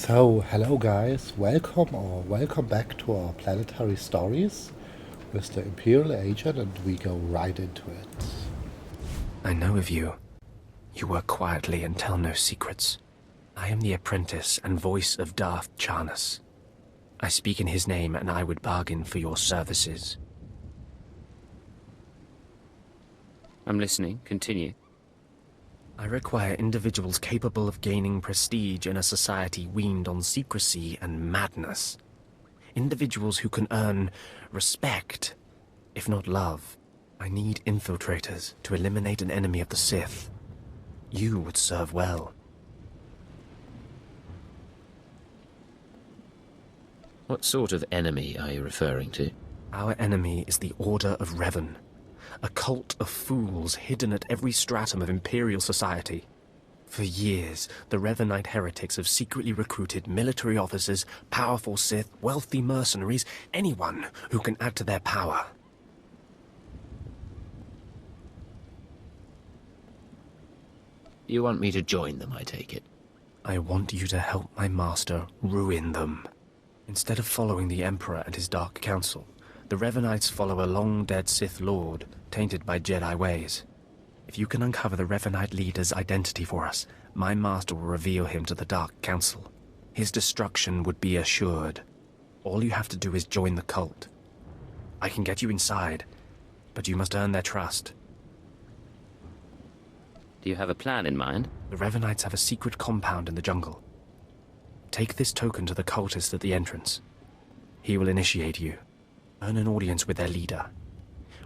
So, hello guys, welcome back to our planetary stories with the Imperial Agent, and we go right into it. I know of you. You work quietly and tell no secrets. I am the apprentice and voice of Darth Charnas. I speak in his name, and I would bargain for your services. I'm listening. Continue. I require individuals capable of gaining prestige in a society weaned on secrecy and madness. Individuals who can earn respect, if not love. I need infiltrators to eliminate an enemy of the Sith. You would serve well. What sort of enemy are you referring to? Our enemy is the Order of Revan, a cult of fools hidden at every stratum of Imperial society. For years, the Revanite heretics have secretly recruited military officers, powerful Sith, wealthy mercenaries, anyone who can add to their power. You want me to join them, I take it? I want you to help my master ruin them. Instead of following the Emperor and his Dark Council, the Revanites follow a long-dead Sith Lord, tainted by Jedi ways. If you can uncover the Revanite leader's identity for us, my master will reveal him to the Dark Council. His destruction would be assured. All you have to do is join the cult. I can get you inside, but you must earn their trust. Do you have a plan in mind? The Revanites have a secret compound in the jungle. Take this token to the cultist at the entrance. He will initiate you. Earn an audience with their leader.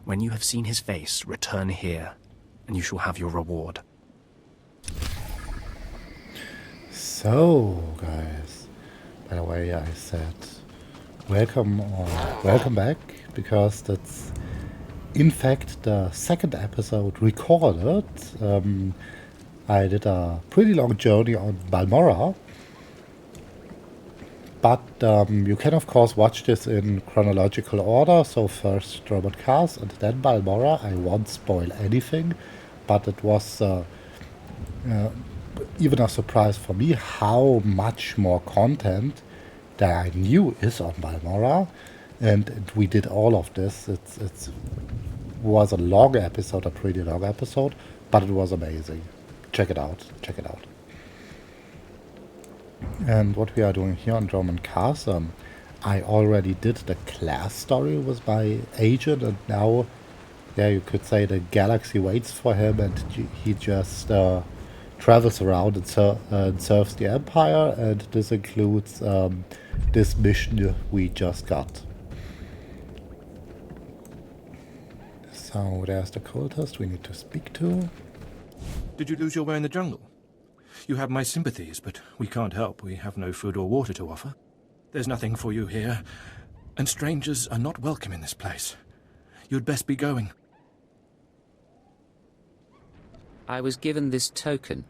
When you have seen his face, return here, and you shall have your reward. So, guys, by the way, I said welcome back, because that's in fact the second episode recorded. I did a pretty long journey on Balmorra, but you can of course watch this in chronological order. So first Dromund Kaas and then Balmorra. I won't spoil anything, but it was even a surprise for me how much more content that I knew is on Balmorra, and we did all of this. It was a long episode, a pretty long episode, but it was amazing. Check it out. And what we are doing here on Dromund Kaas, I already did the class story with my agent, and now, yeah, you could say the galaxy waits for him, and he just travels around and serves the Empire, and this includes this mission we just got. So there's the cultist we need to speak to. Did you lose your way in the jungle? You have my sympathies, but we can't help. We have no food or water to offer. There's nothing for you here, and strangers are not welcome in this place. You'd best be going. I was given this token.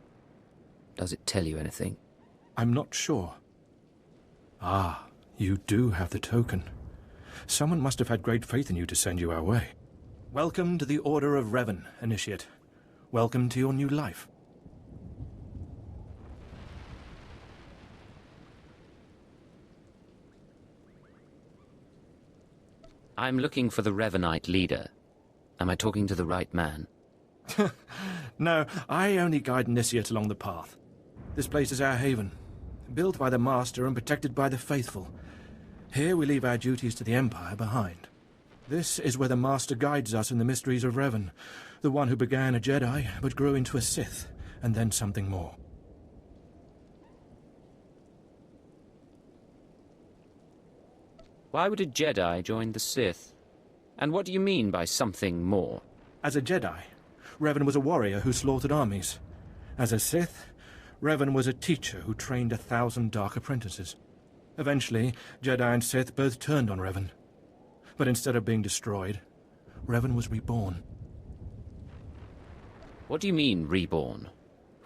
Does it tell you anything? I'm not sure. Ah, you do have the token. Someone must have had great faith in you to send you our way. Welcome to the Order of Revan, Initiate. Welcome to your new life. I'm looking for the Revanite leader. Am I talking to the right man? No, I only guide Initiate along the path. This place is our haven, built by the Master and protected by the faithful. Here we leave our duties to the Empire behind. This is where the Master guides us in the mysteries of Revan, the one who began a Jedi but grew into a Sith, and then something more. Why would a Jedi join the Sith? And what do you mean by something more? As a Jedi, Revan was a warrior who slaughtered armies. As a Sith, Revan was a teacher who trained 1,000 dark apprentices. Eventually, Jedi and Sith both turned on Revan. But instead of being destroyed, Revan was reborn. What do you mean, reborn?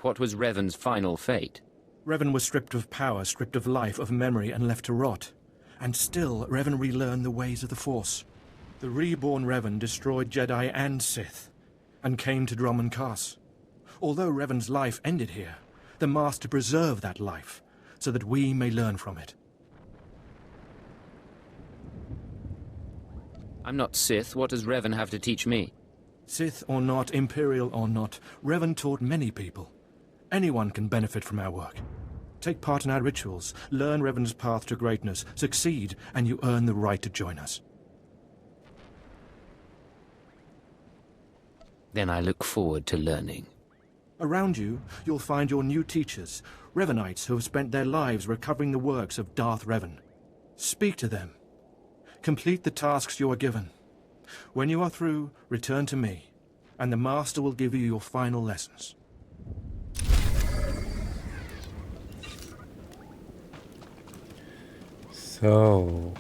What was Revan's final fate? Revan was stripped of power, stripped of life, of memory, and left to rot. And still, Revan relearned the ways of the Force. The reborn Revan destroyed Jedi and Sith, and came to Dromund Kaas. Although Revan's life ended here, the Master preserved that life, so that we may learn from it. I'm not Sith. What does Revan have to teach me? Sith or not, Imperial or not, Revan taught many people. Anyone can benefit from our work. Take part in our rituals, learn Revan's path to greatness, succeed, and you earn the right to join us. Then I look forward to learning. Around you, you'll find your new teachers, Revanites who have spent their lives recovering the works of Darth Revan. Speak to them. Complete the tasks you are given. When you are through, return to me, and the Master will give you your final lessons. So...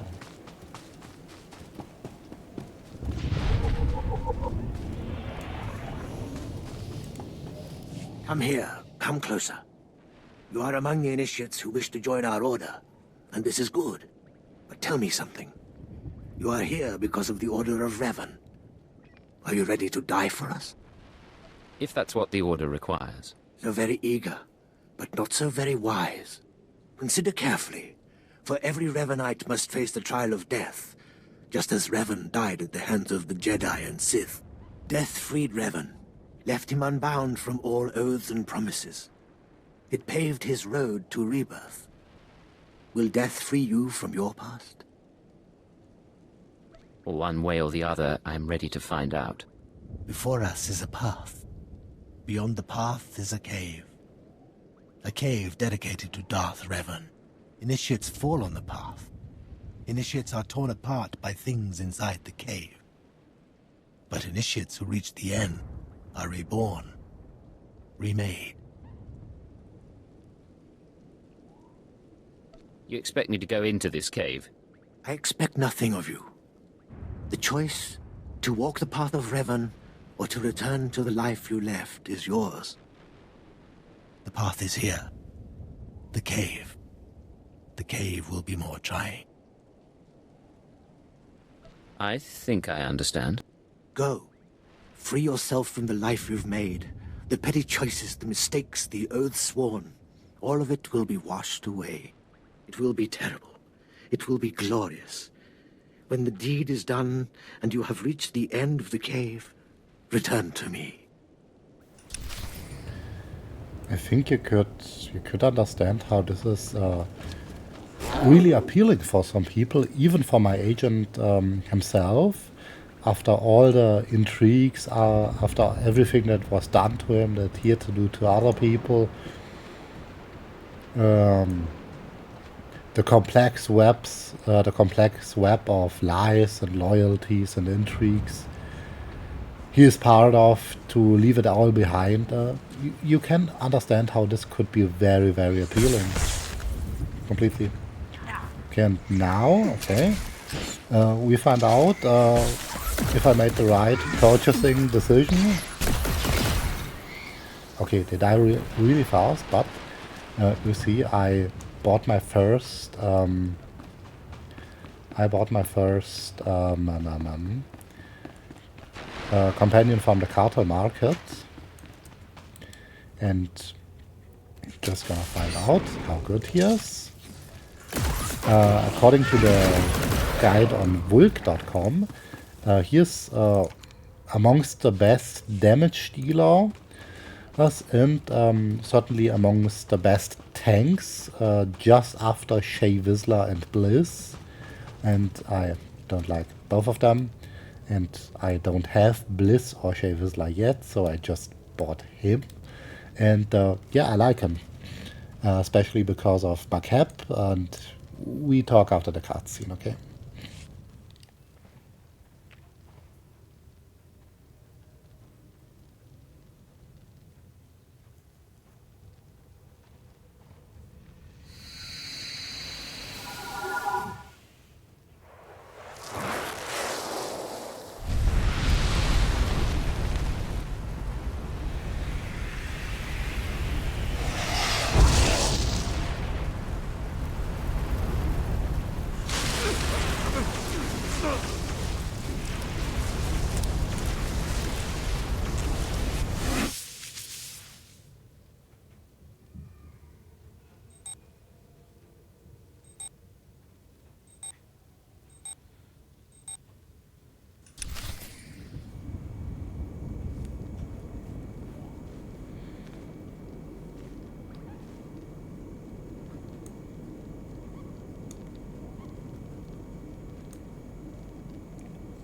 Come here. Come closer. You are among the initiates who wish to join our order, and this is good. But tell me something. You are here because of the Order of Revan. Are you ready to die for us? If that's what the Order requires. So very eager, but not so very wise. Consider carefully, for every Revanite must face the trial of death, just as Revan died at the hands of the Jedi and Sith. Death freed Revan, left him unbound from all oaths and promises. It paved his road to rebirth. Will death free you from your past? One way or the other, I'm ready to find out. Before us is a path. Beyond the path is a cave. A cave dedicated to Darth Revan. Initiates fall on the path. Initiates are torn apart by things inside the cave. But initiates who reach the end are reborn, remade. You expect me to go into this cave? I expect nothing of you. The choice to walk the path of Revan or to return to the life you left is yours. The path is here. The cave. The cave will be more trying. I think I understand. Go. Free yourself from the life you've made. The petty choices, the mistakes, the oaths sworn. All of it will be washed away. It will be terrible. It will be glorious. When the deed is done and you have reached the end of the cave, return to me. I think you could understand how this is really appealing for some people, even for my agent himself. After all the intrigues, after everything that was done to him, that he had to do to other people, the complex web of lies and loyalties and intrigues he is part of, to leave it all behind. You can understand how this could be very, very appealing. Completely. Okay, and now, we find out if I made the right purchasing decision. Okay, they die really fast, but you see, I bought my first companion from the cartel market, and just gonna find out how good he is. According to the guide on vulk.com, he is amongst the best damage dealer and certainly amongst the best tanks, just after Shay Whistler and Bliss, and I don't like both of them, and I don't have Bliss or Shay Whistler yet, so I just bought him, and yeah, I like him, especially because of Macab, and we talk after the cutscene, okay?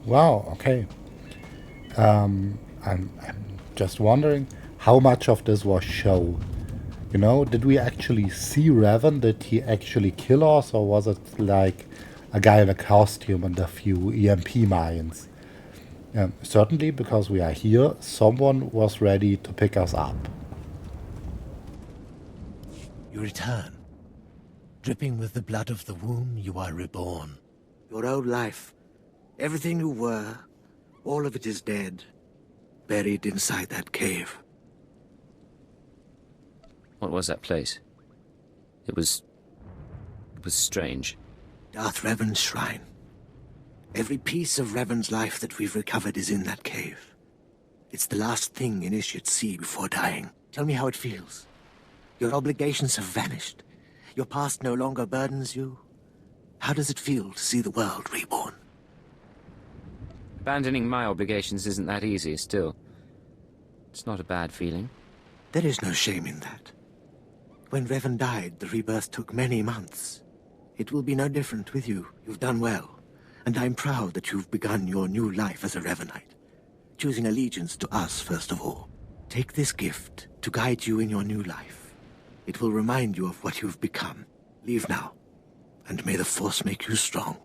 Wow, okay. I'm just wondering how much of this was show. You know, did we actually see Revan? Did he actually kill us, or was it like a guy in a costume and a few EMP mines? Certainly, because we are here, someone was ready to pick us up. You return. Dripping with the blood of the womb, you are reborn. Your old life, everything you were, all of it is dead, buried inside that cave. What was that place? It was strange. Darth Revan's shrine. Every piece of Revan's life that we've recovered is in that cave. It's the last thing initiates see before dying. Tell me how it feels. Your obligations have vanished. Your past no longer burdens you. How does it feel to see the world reborn? Abandoning my obligations isn't that easy, still. It's not a bad feeling. There is no shame in that. When Revan died, the rebirth took many months. It will be no different with you. You've done well. And I'm proud that you've begun your new life as a Revanite, choosing allegiance to us first of all. Take this gift to guide you in your new life. It will remind you of what you've become. Leave now, and may the Force make you strong.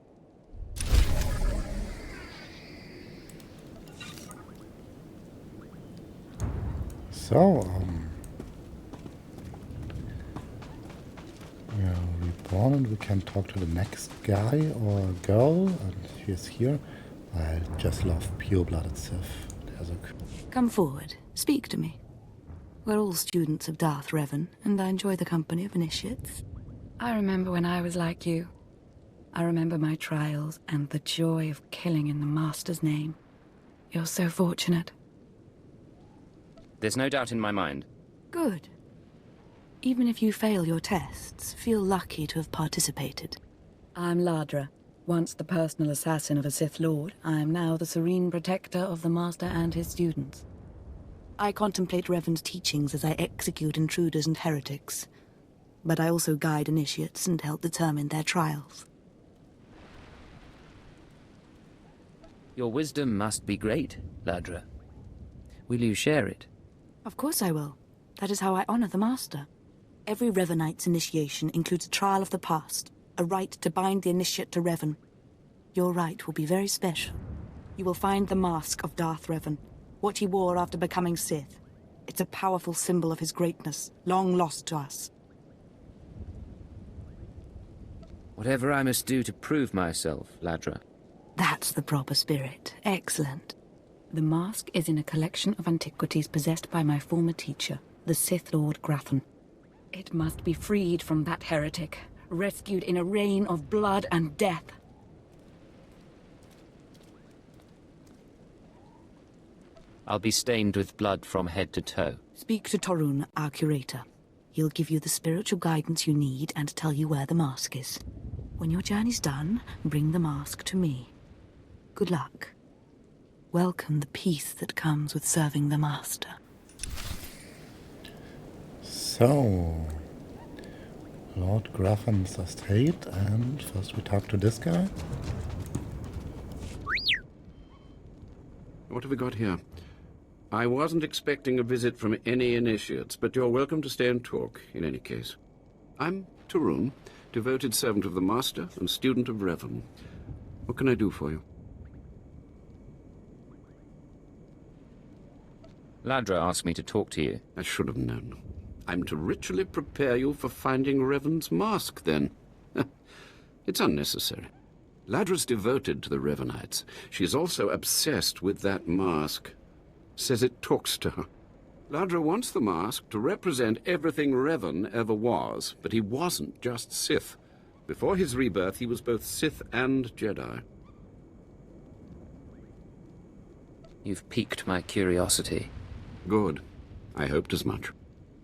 So, we are reborn and we can talk to the next guy or girl, and he's here. I just love pure-blooded Sith. There's a... Come forward. Speak to me. We're all students of Darth Revan, and I enjoy the company of initiates. I remember when I was like you. I remember my trials and the joy of killing in the Master's name. You're so fortunate. There's no doubt in my mind. Good. Even if you fail your tests, feel lucky to have participated. I'm Ladra. Once the personal assassin of a Sith Lord, I am now the serene protector of the Master and his students. I contemplate Revan's teachings as I execute intruders and heretics, but I also guide initiates and help determine their trials. Your wisdom must be great, Ladra. Will you share it? Of course I will. That is how I honor the Master. Every Revanite's initiation includes a trial of the past, a rite to bind the initiate to Revan. Your rite will be very special. You will find the mask of Darth Revan, what he wore after becoming Sith. It's a powerful symbol of his greatness, long lost to us. Whatever I must do to prove myself, Ladra. That's the proper spirit. Excellent. The mask is in a collection of antiquities possessed by my former teacher, the Sith Lord Grathan. It must be freed from that heretic, rescued in a rain of blood and death. I'll be stained with blood from head to toe. Speak to Torun, our curator. He'll give you the spiritual guidance you need and tell you where the mask is. When your journey's done, bring the mask to me. Good luck. Welcome the peace that comes with serving the Master. So, Lord Graffin's estate, and first we talk to this guy. What have we got here? I wasn't expecting a visit from any initiates, but you're welcome to stay and talk, in any case. I'm Torun, devoted servant of the Master and student of Revan. What can I do for you? Ladra asked me to talk to you. I should have known. I'm to ritually prepare you for finding Revan's mask, then. It's unnecessary. Ladra's devoted to the Revanites. She's also obsessed with that mask. Says it talks to her. Ladra wants the mask to represent everything Revan ever was, but he wasn't just Sith. Before his rebirth, he was both Sith and Jedi. You've piqued my curiosity. Good. I hoped as much.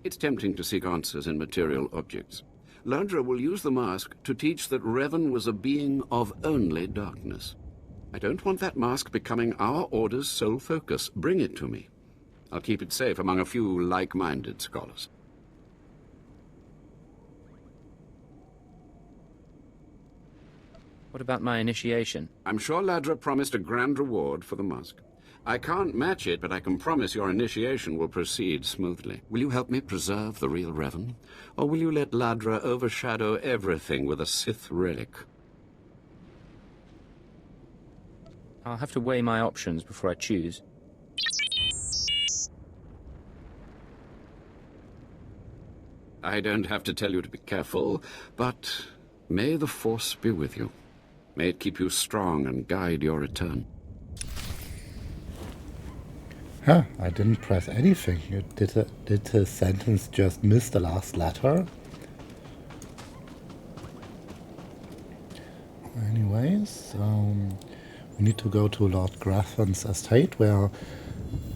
It's tempting to seek answers in material objects. Ladra will use the mask to teach that Revan was a being of only darkness. I don't want that mask becoming our Order's sole focus. Bring it to me. I'll keep it safe among a few like-minded scholars. What about my initiation? I'm sure Ladra promised a grand reward for the mask. I can't match it, but I can promise your initiation will proceed smoothly. Will you help me preserve the real Revan? Or will you let Ladra overshadow everything with a Sith relic? I'll have to weigh my options before I choose. I don't have to tell you to be careful, but may the Force be with you. May it keep you strong and guide your return. Huh, I didn't press anything. Did the sentence just miss the last letter? Anyways, we need to go to Lord Graffin's estate, where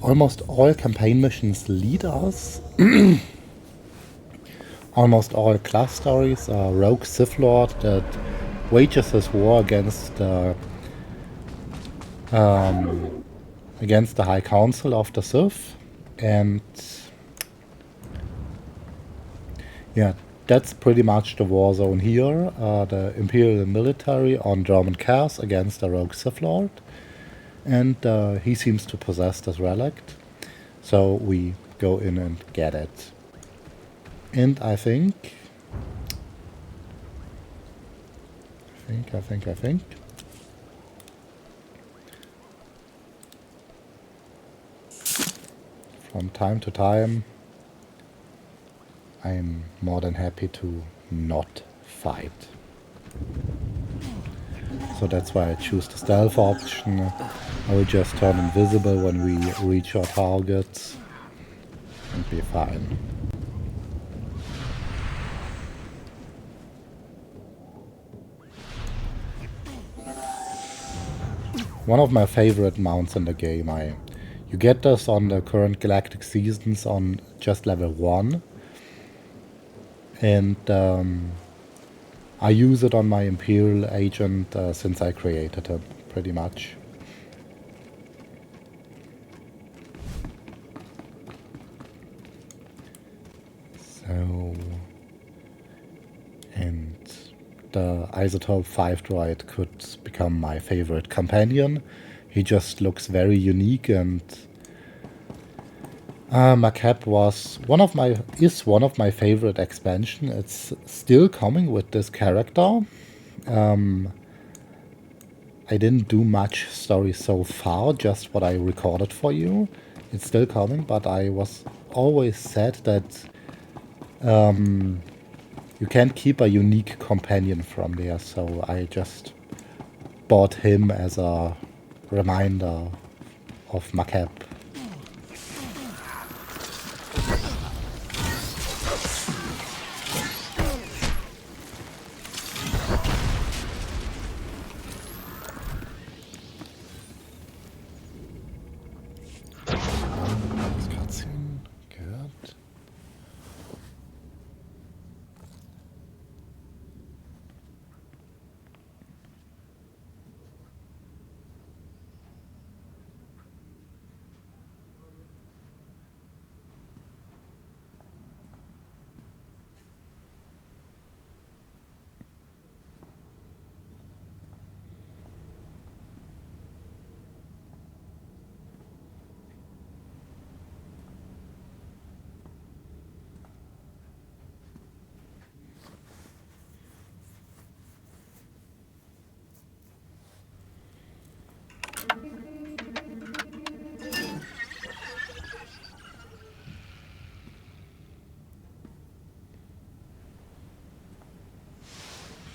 almost all campaign missions lead us. Almost all class stories are rogue Sith Lord that wages his war against the High Council of the Sith, and yeah, that's pretty much the war zone here. The Imperial military on Dromund Kaas against the rogue Sith Lord, and he seems to possess this relic, so we go in and get it. And I think from time to time I'm more than happy to not fight. So that's why I choose the stealth option. I will just turn invisible when we reach our targets and be fine. One of my favorite mounts in the game. You get this on the current Galactic Seasons on just level 1. And I use it on my Imperial Agent since I created him, pretty much. So... and the Isotope 5 droid could become my favorite companion. He just looks very unique, and Macab is one of my favorite expansion. It's still coming with this character. I didn't do much story so far, just what I recorded for you. It's still coming, but I was always sad that you can't keep a unique companion from there, so I just bought him as a reminder of Macab.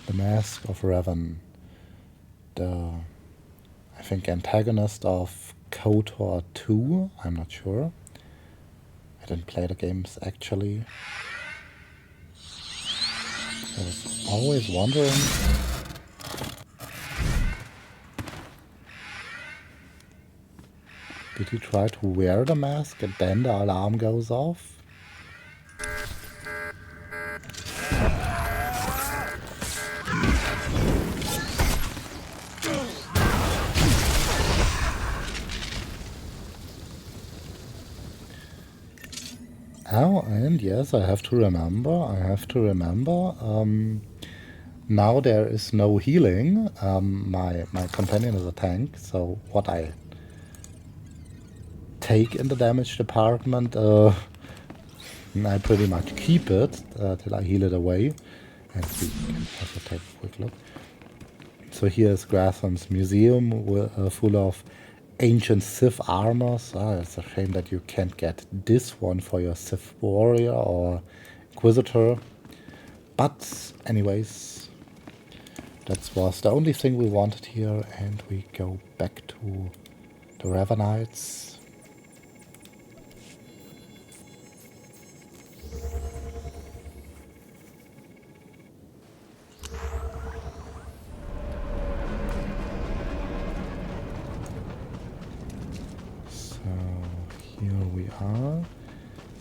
The Mask of Revan, I think, antagonist of KOTOR 2, I'm not sure. I didn't play the games, actually. I was always wondering. Did he try to wear the mask and then the alarm goes off? Oh, and yes, I have to remember, Now there is no healing. My companion is a tank, so what I take in the damage department, I pretty much keep it till I heal it away. And we can also take a quick look. So here is Gratham's museum full of ancient Sith armors. It's a shame that you can't get this one for your Sith warrior or Inquisitor. But anyways, that was the only thing we wanted here, and we go back to the Revanites. Here we are,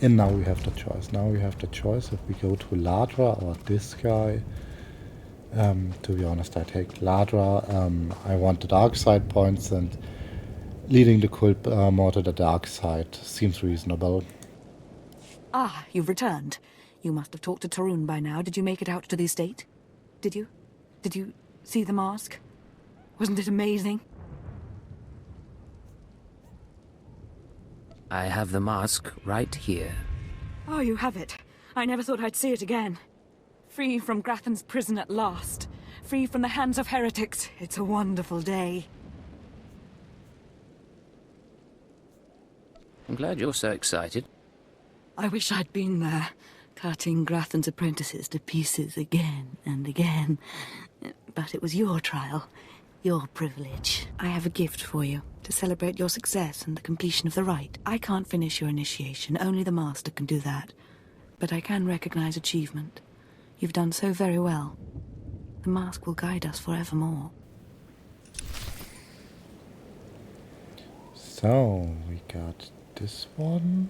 and now we have the choice. Now we have the choice if we go to Ladra or this guy. To be honest, I take Ladra. I want the dark side points, and leading the cult more to the dark side seems reasonable. Ah, you've returned. You must have talked to Tarun by now. Did you make it out to the estate? Did you? Did you see the mask? Wasn't it amazing? I have the mask right here. Oh, you have it. I never thought I'd see it again. Free from Grathan's prison at last. Free from the hands of heretics. It's a wonderful day. I'm glad you're so excited. I wish I'd been there, cutting Grathan's apprentices to pieces again and again. But it was your trial, your privilege. I have a gift for you, to celebrate your success and the completion of the rite. I can't finish your initiation, only the Master can do that. But I can recognize achievement. You've done so very well. The mask will guide us forevermore. So, we got this one.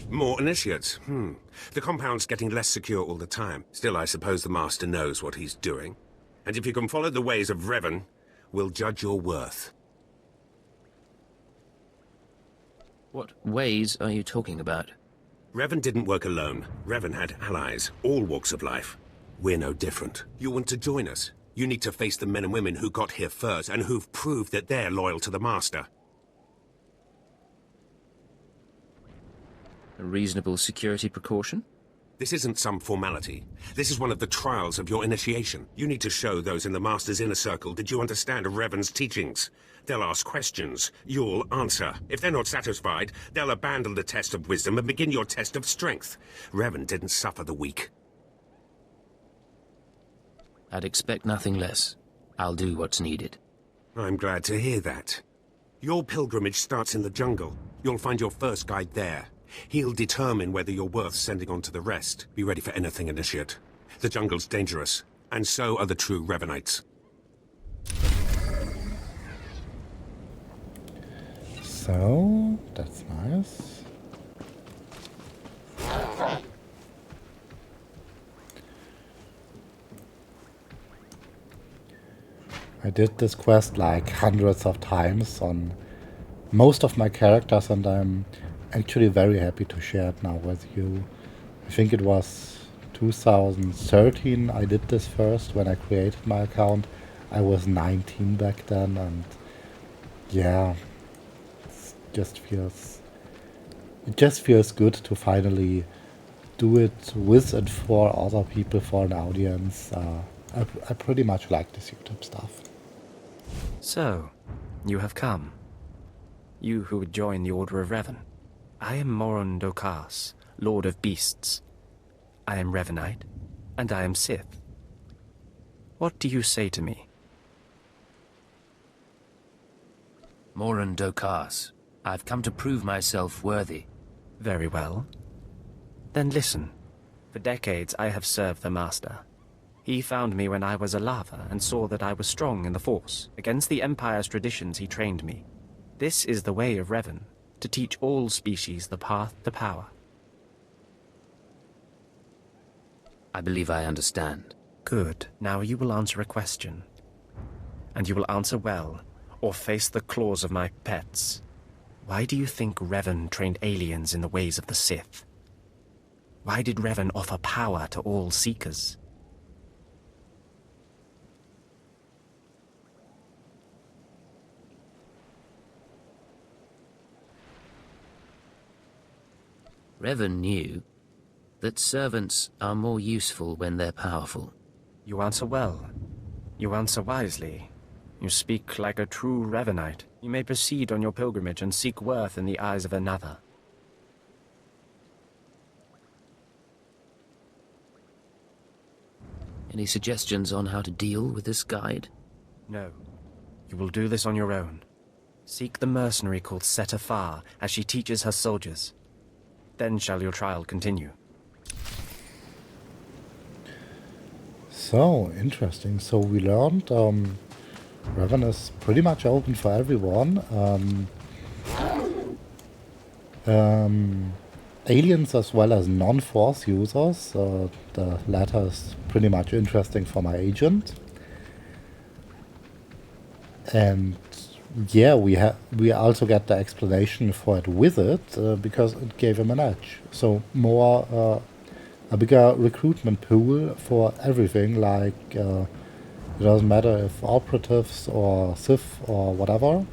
More initiates. The compound's getting less secure all the time. Still, I suppose the Master knows what he's doing. And if you can follow the ways of Revan, we'll judge your worth. What ways are you talking about? Revan didn't work alone. Revan had allies, all walks of life. We're no different. You want to join us? You need to face the men and women who got here first and who've proved that they're loyal to the Master. A reasonable security precaution? This isn't some formality. This is one of the trials of your initiation. You need to show those in the Master's inner circle that you understand Revan's teachings. They'll ask questions. You'll answer. If they're not satisfied, they'll abandon the test of wisdom and begin your test of strength. Revan didn't suffer the weak. I'd expect nothing less. I'll do what's needed. I'm glad to hear that. Your pilgrimage starts in the jungle. You'll find your first guide there. He'll determine whether you're worth sending on to the rest. Be ready for anything, Initiate. The jungle's dangerous, and so are the true Revanites. So, that's nice. I did this quest like hundreds of times on most of my characters, and I'm actually very happy to share it now with you. I think it was 2013 I did this first when I created my account. I was 19 back then, and yeah, it just feels good to finally do it with and for other people, for an audience. I pretty much like this YouTube stuff. So, you have come. You who would join the Order of Revan. I am Dromund Kaas, Lord of Beasts. I am Revanite, and I am Sith. What do you say to me? Dromund Kaas, I've come to prove myself worthy. Very well. Then listen. For decades I have served the Master. He found me when I was a lava and saw that I was strong in the Force. Against the Empire's traditions he trained me. This is the way of Revan, to teach all species the path to power. I believe I understand. Good. Now you will answer a question. And you will answer well, or face the claws of my pets. Why do you think Revan trained aliens in the ways of the Sith? Why did Revan offer power to all Seekers? Revan knew that servants are more useful when they're powerful. You answer well. You answer wisely. You speak like a true Revanite. You may proceed on your pilgrimage and seek worth in the eyes of another. Any suggestions on how to deal with this guide? No. You will do this on your own. Seek the mercenary called Set Afar as she teaches her soldiers. Then shall your trial continue. So, interesting. So we learned Revan is pretty much open for everyone. Aliens as well as non-Force users. The latter is pretty much interesting for my agent. And yeah, we also get the explanation for it with it because it gave him an edge. So more a bigger recruitment pool for everything, like it doesn't matter if operatives or Sith or whatever.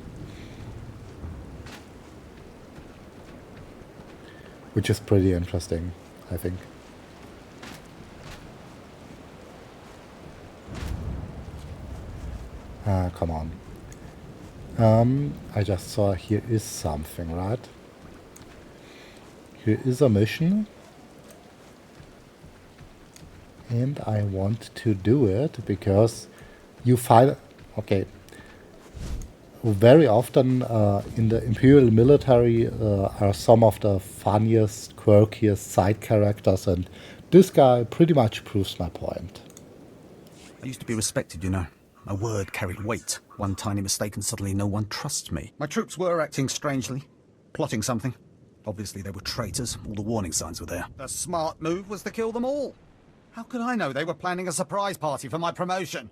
Which is pretty interesting, I think. Come on. I just saw here is something, right? Here is a mission. And I want to do it because you find... Okay. Very often in the Imperial military are some of the funniest, quirkiest side characters, and this guy pretty much proves my point. I used to be respected, you know. My word carried weight. One tiny mistake and suddenly no one trusts me. My troops were acting strangely, plotting something. Obviously they were traitors, all the warning signs were there. The smart move was to kill them all. How could I know they were planning a surprise party for my promotion?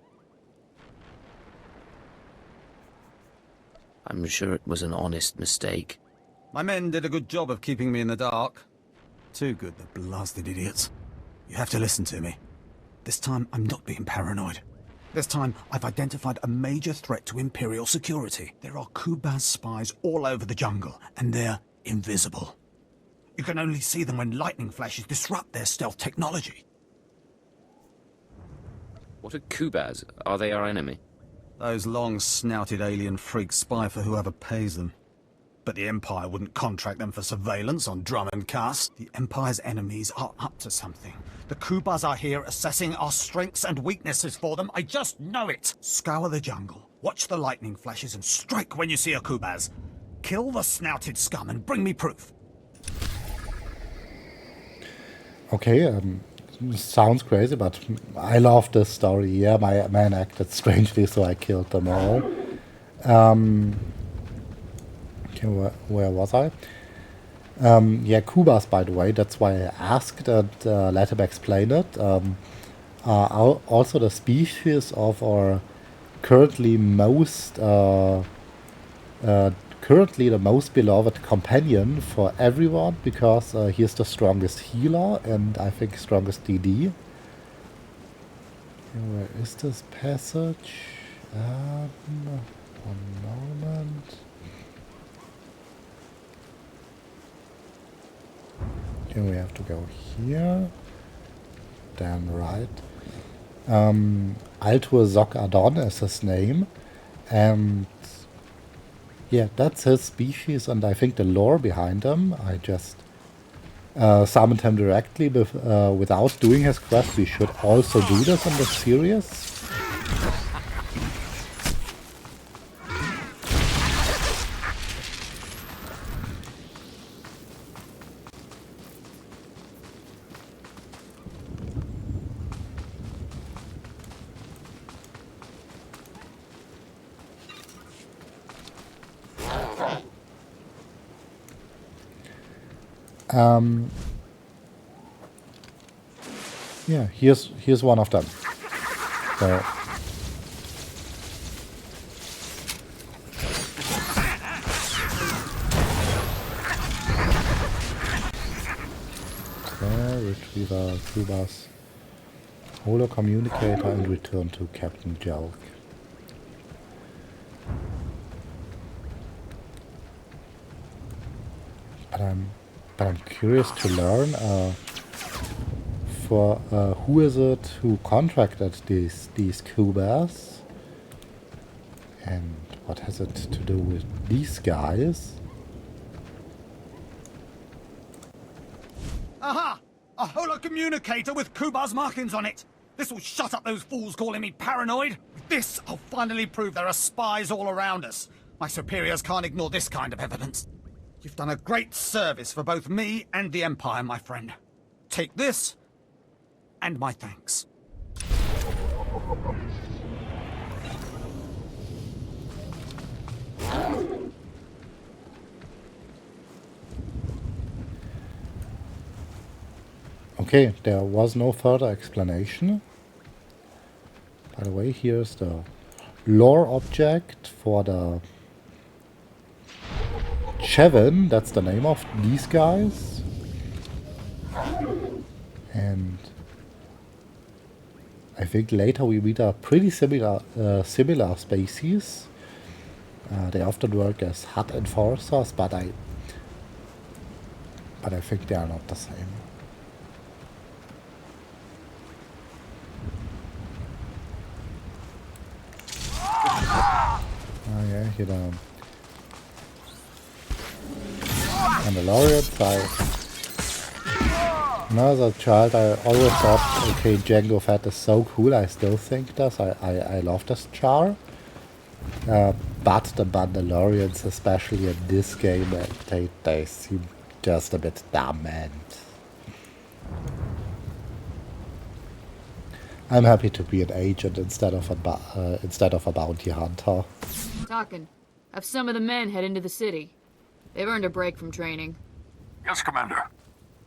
I'm sure it was an honest mistake. My men did a good job of keeping me in the dark. Too good, the blasted idiots. You have to listen to me. This time, I'm not being paranoid. This time, I've identified a major threat to Imperial security. There are Kubaz spies all over the jungle, and they're invisible. You can only see them when lightning flashes disrupt their stealth technology. What are Kubaz? Are they our enemy? Those long-snouted alien freaks spy for whoever pays them. But the Empire wouldn't contract them for surveillance on Dromund Kaas. The Empire's enemies are up to something. The Kubaz are here assessing our strengths and weaknesses for them. I just know it. Scour the jungle, watch the lightning flashes, and strike when you see a Kubaz. Kill the snouted scum and bring me proof. Okay, sounds crazy, but I love this story. Yeah, my man acted strangely, so I killed them all. Okay, where was I? Yeah, Kubas, by the way, that's why I asked and let him explain it. Are also the species of our currently the most beloved companion for everyone, because he is the strongest healer and I think strongest DD. Where is this passage? One moment. Okay, we have to go here. Damn right. Altur Zok Adon is his name, and yeah, that's his species, and I think the lore behind him. I just summoned him directly without doing his quest. We should also do this in this series. Yeah, here's one of them. So, where is the Kuba's holo communicator and return to Captain Jelk. But I'm curious to learn for who is it who contracted these Kubas, and what has it to do with these guys? Aha! A holo-communicator with Kuba's markings on it! This will shut up those fools calling me paranoid! With this, I'll finally prove there are spies all around us. My superiors can't ignore this kind of evidence. You've done a great service for both me and the Empire, my friend. Take this, and my thanks. Okay, there was no further explanation. By the way, here's the lore object for the Chevin, that's the name of these guys. And I think later we meet a pretty similar species. They often work as hut enforcers, but I think they are not the same. Oh yeah, here the Mandalorians. When I was a child, I always thought, okay, Jango Fett is so cool. I still think this. I love this char. But the Mandalorians, especially in this game, they seem just a bit dumb, and I'm happy to be an agent instead of a bounty hunter. Talking. Have some of the men head into the city. They've earned a break from training. Yes, Commander.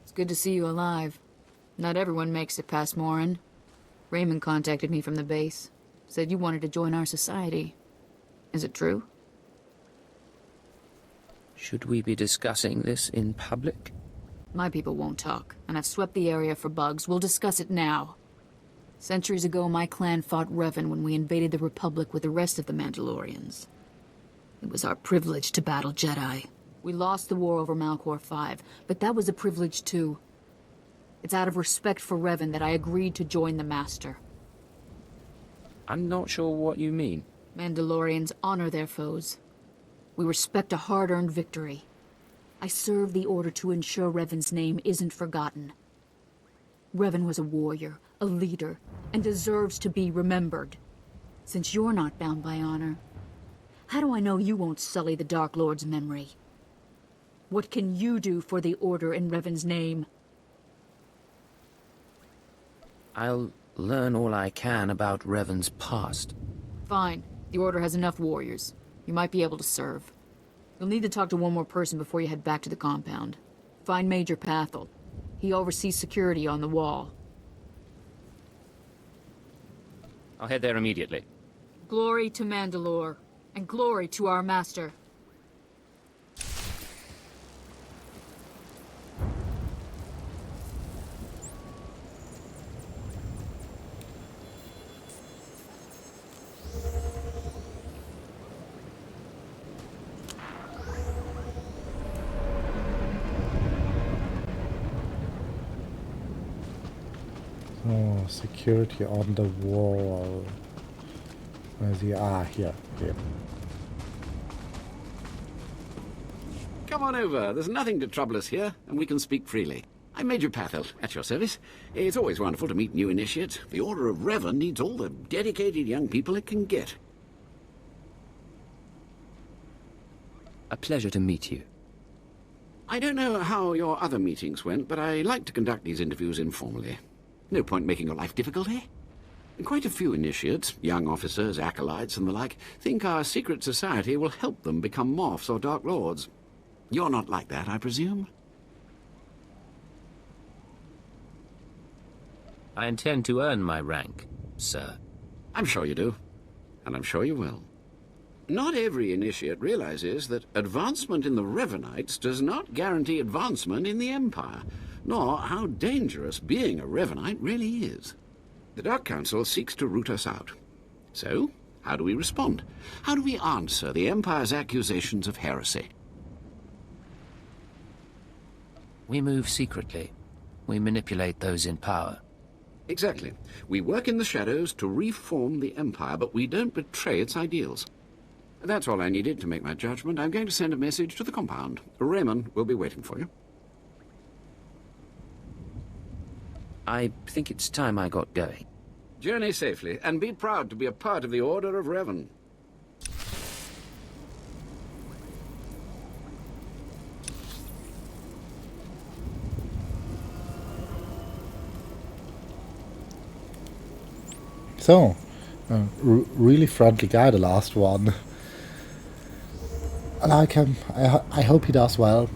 It's good to see you alive. Not everyone makes it past Morin. Raymond contacted me from the base. Said you wanted to join our society. Is it true? Should we be discussing this in public? My people won't talk, and I've swept the area for bugs. We'll discuss it now. Centuries ago, my clan fought Revan when we invaded the Republic with the rest of the Mandalorians. It was our privilege to battle Jedi. We lost the war over Malchor 5, but that was a privilege too. It's out of respect for Revan that I agreed to join the Master. I'm not sure what you mean. Mandalorians honor their foes. We respect a hard-earned victory. I serve the Order to ensure Revan's name isn't forgotten. Revan was a warrior, a leader, and deserves to be remembered. Since you're not bound by honor, how do I know you won't sully the Dark Lord's memory? What can you do for the Order in Revan's name? I'll learn all I can about Revan's past. Fine. The Order has enough warriors. You might be able to serve. You'll need to talk to one more person before you head back to the compound. Find Major Pathel. He oversees security on the wall. I'll head there immediately. Glory to Mandalore, and glory to our Master. Oh, security on the wall. Where is he? Ah, here. Come on over. There's nothing to trouble us here, and we can speak freely. I'm Major Pathel, at your service. It's always wonderful to meet new initiates. The Order of Revan needs all the dedicated young people it can get. A pleasure to meet you. I don't know how your other meetings went, but I like to conduct these interviews informally. No point making your life difficult, eh? Quite a few initiates, young officers, acolytes, and the like, think our secret society will help them become Morphs or Dark Lords. You're not like that, I presume? I intend to earn my rank, sir. I'm sure you do, and I'm sure you will. Not every initiate realizes that advancement in the Revanites does not guarantee advancement in the Empire. nor how dangerous being a Revanite really is. The Dark Council seeks to root us out. So, how do we respond? How do we answer the Empire's accusations of heresy? We move secretly. We manipulate those in power. Exactly. We work in the shadows to reform the Empire, but we don't betray its ideals. That's all I needed to make my judgment. I'm going to send a message to the compound. Raymond will be waiting for you. I think it's time I got going. Journey safely, and be proud to be a part of the Order of Revan. So, really friendly guy, the last one. I like him. I hope he does well.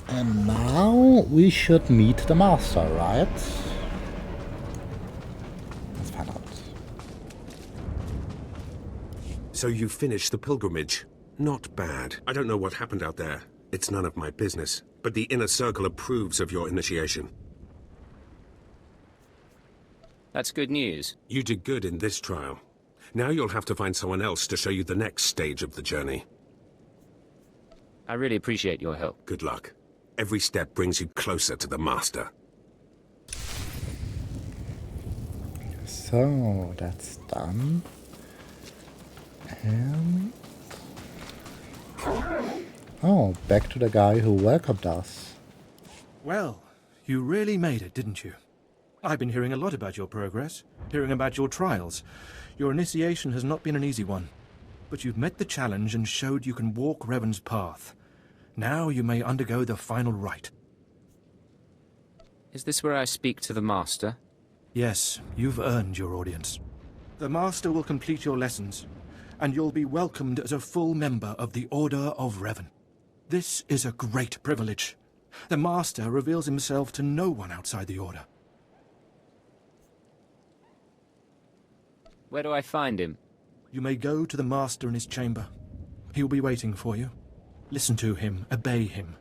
And now we should meet the Master, right? Let's find out. So you finished the pilgrimage. Not bad. I don't know what happened out there. It's none of my business. But the Inner Circle approves of your initiation. That's good news. You did good in this trial. Now you'll have to find someone else to show you the next stage of the journey. I really appreciate your help. Good luck. Every step brings you closer to the Master. So, that's done. And... oh, back to the guy who welcomed us. Well, you really made it, didn't you? I've been hearing a lot about your progress, hearing about your trials. Your initiation has not been an easy one, but you've met the challenge and showed you can walk Revan's path. Now you may undergo the final rite. Is this where I speak to the Master? Yes, you've earned your audience. The Master will complete your lessons, and you'll be welcomed as a full member of the Order of Revan. This is a great privilege. The Master reveals himself to no one outside the Order. Where do I find him? You may go to the Master in his chamber. He will be waiting for you. Listen to him, obey him.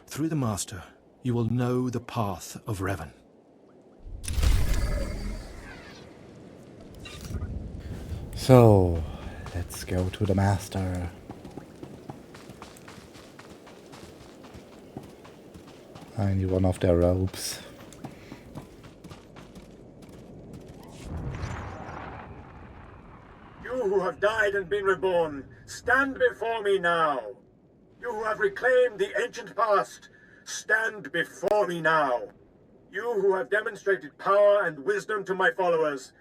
Through the Master, you will know the path of Revan. So, let's go to the Master. I need one of their robes. You who have died and been reborn, stand before me now. You who have reclaimed the ancient past, stand before me now. You who have demonstrated power and wisdom to my followers,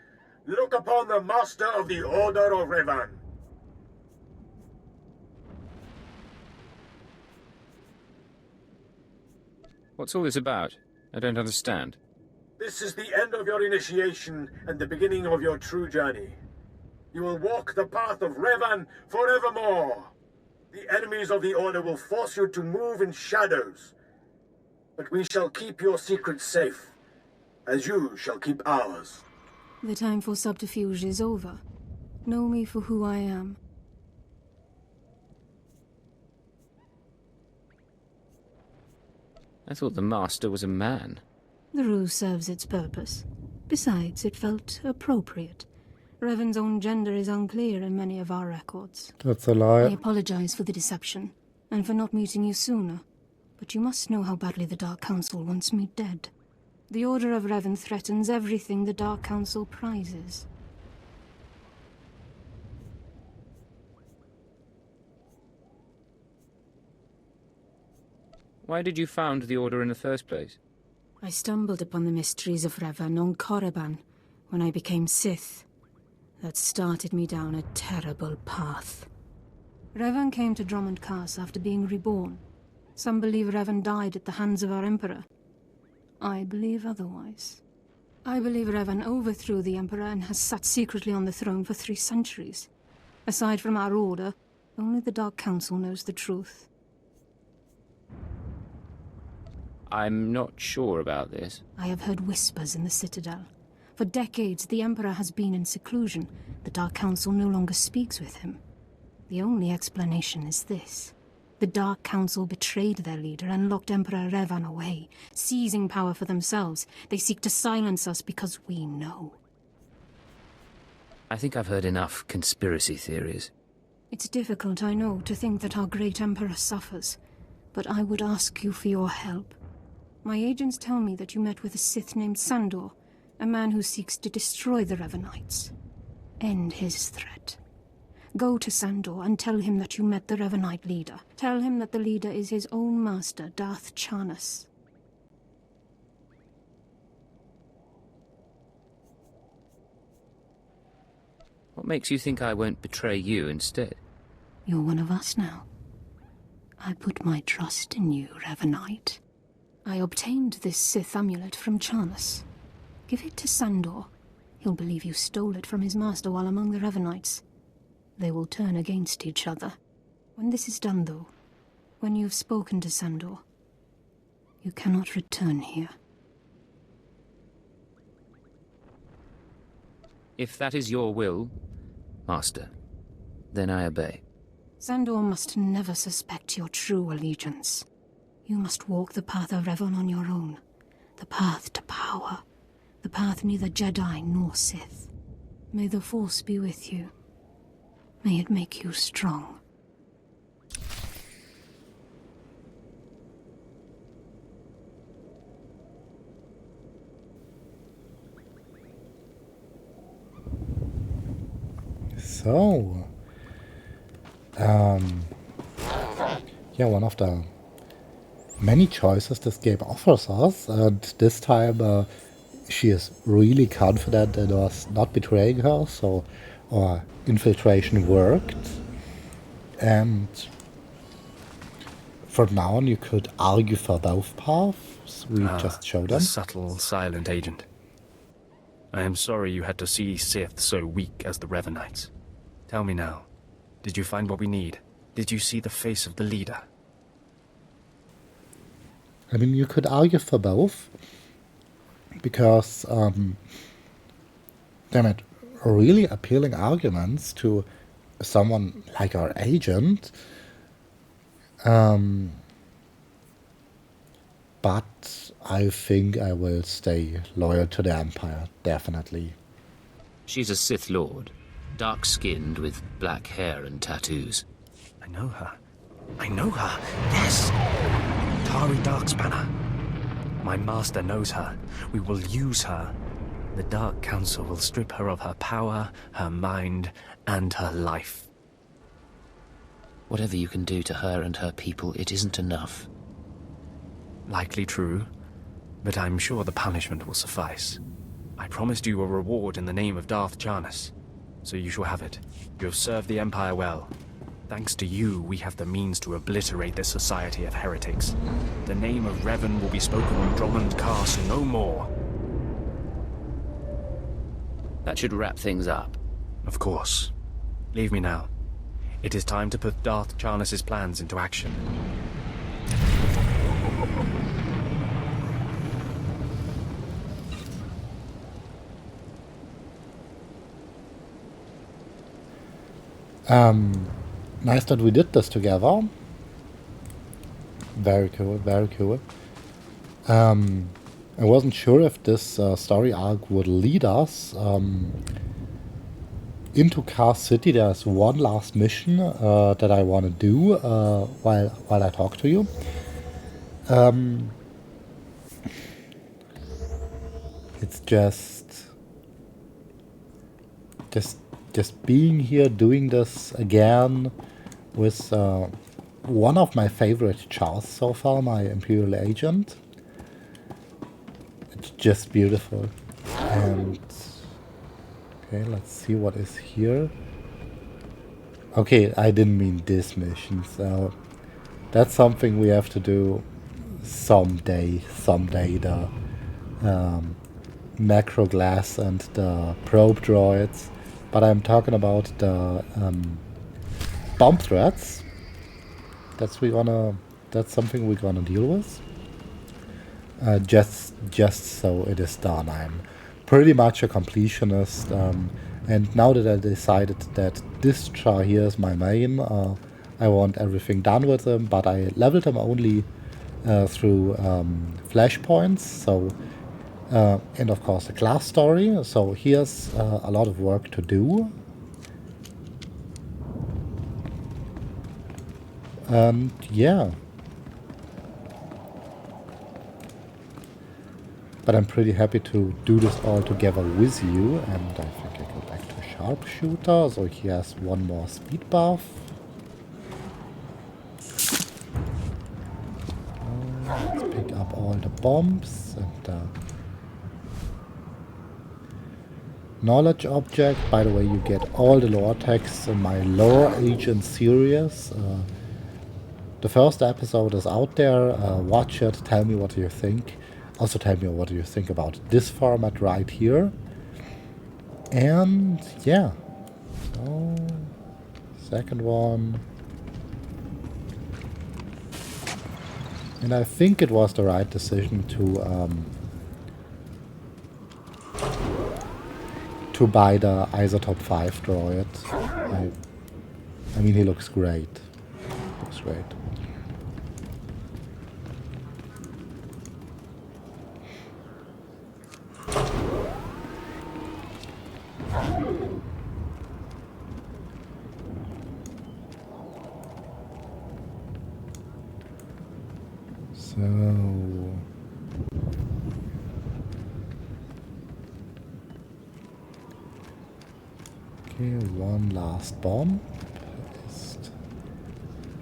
look upon the Master of the Order of Revan. What's all this about? I don't understand. This is the end of your initiation and the beginning of your true journey. You will walk the path of Revan forevermore. The enemies of the Order will force you to move in shadows. But we shall keep your secrets safe, as you shall keep ours. The time for subterfuge is over. Know me for who I am. I thought the Master was a man. The ruse serves its purpose. Besides, it felt appropriate. Revan's own gender is unclear in many of our records. That's a lie. I apologize for the deception, and for not meeting you sooner. But you must know how badly the Dark Council wants me dead. The Order of Revan threatens everything the Dark Council prizes. Why did you found the Order in the first place? I stumbled upon the mysteries of Revan on Korriban when I became Sith. That started me down a terrible path. Revan came to Dromund Kaas after being reborn. Some believe Revan died at the hands of our Emperor. I believe otherwise. I believe Revan overthrew the Emperor and has sat secretly on the throne for 3 centuries. Aside from our Order, only the Dark Council knows the truth. I'm not sure about this. I have heard whispers in the Citadel. For decades, the Emperor has been in seclusion. The Dark Council no longer speaks with him. The only explanation is this. The Dark Council betrayed their leader and locked Emperor Revan away, seizing power for themselves. They seek to silence us because we know. I think I've heard enough conspiracy theories. It's difficult, I know, to think that our great Emperor suffers, but I would ask you for your help. My agents tell me that you met with a Sith named Sandor, a man who seeks to destroy the Revanites. End his threat. Go to Sandor and tell him that you met the Revanite leader. Tell him that the leader is his own master, Darth Charnas. What makes you think I won't betray you instead? You're one of us now. I put my trust in you, Revanite. I obtained this Sith amulet from Charnas. Give it to Sandor. He'll believe you stole it from his master while among the Revanites. They will turn against each other. When this is done, though, when you've spoken to Sandor, you cannot return here. If that is your will, Master, then I obey. Sandor must never suspect your true allegiance. You must walk the path of Revan on your own. The path to power. The path neither Jedi nor Sith. May the Force be with you. May it make you strong. So, yeah, one of the many choices this game offers us, and this time she is really confident in us not betraying her, so our infiltration worked, and from now on you could argue for both paths. We just showed them. The subtle, silent agent. I am sorry you had to see Sith so weak as the Revanites. Tell me now, did you find what we need? Did you see the face of the leader? I mean, you could argue for both, because they made really appealing arguments to someone like our agent, but I think I will stay loyal to the Empire, definitely. She's a Sith Lord, dark-skinned with black hair and tattoos. I know her. I know her. Yes! Tari Darkspanner. My master knows her. We will use her. The Dark Council will strip her of her power, her mind, and her life. Whatever you can do to her and her people, it isn't enough. Likely true, but I'm sure the punishment will suffice. I promised you a reward in the name of Darth Charnas, so you shall have it. You have served the Empire well. Thanks to you, we have the means to obliterate this society of heretics. The name of Revan will be spoken on Dromund Kaas no more. That should wrap things up. Of course. Leave me now. It is time to put Darth Charnas' plans into action. Nice that we did this together. Very cool, very cool. I wasn't sure if this story arc would lead us into Kaas City. There's one last mission that I want to do while I talk to you. It's just being here, doing this again with one of my favorite chars so far, my Imperial Agent. It's just beautiful. And okay, let's see what is here. Okay, I didn't mean this mission, so that's something we have to do someday. The macro glass and the probe droids. But I'm talking about the bomb threats. That's something we're gonna deal with. Just so it is done. I'm pretty much a completionist, and now that I decided that this char here is my main, I want everything done with him, but I leveled him only through flashpoints, so and of course the class story, so here's a lot of work to do. And yeah. But I'm pretty happy to do this all together with you, and I think I go back to Sharpshooter, so he has one more speed buff. Let's pick up all the bombs and knowledge object. By the way, you get all the lore texts in my Lore Agent series. The first episode is out there. Watch it, tell me what you think. Also tell me what you think about this format right here. And yeah. So, second one. And I think it was the right decision to buy the Isotope 5 droid. I mean, he looks great. Looks great. So okay, one last bomb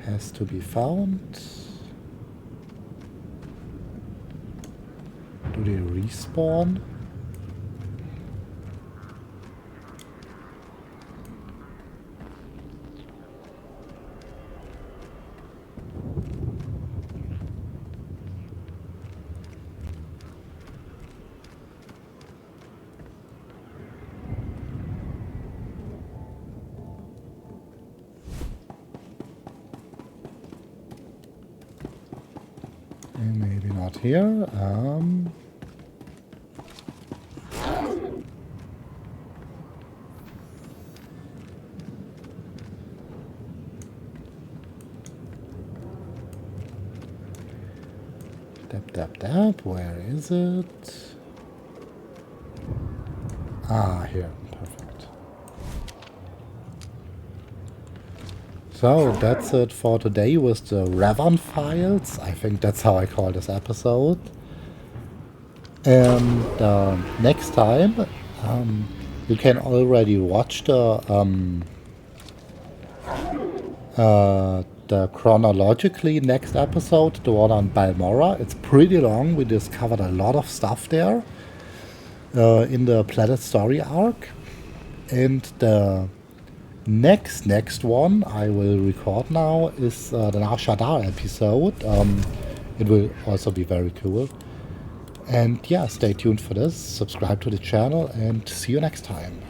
has to be found. Do they respawn? Maybe not here. Dap. Where is it? Ah, here. Perfect. So that's it for today with the Revan Files. I think that's how I call this episode. And next time, you can already watch the chronologically next episode, the one on Balmora. It's pretty long. We discovered a lot of stuff there in the Planet Story arc. And the next one I will record now is the Nar Shaddaa episode. It will also be very cool. And yeah, stay tuned for this, subscribe to the channel, and see you next time.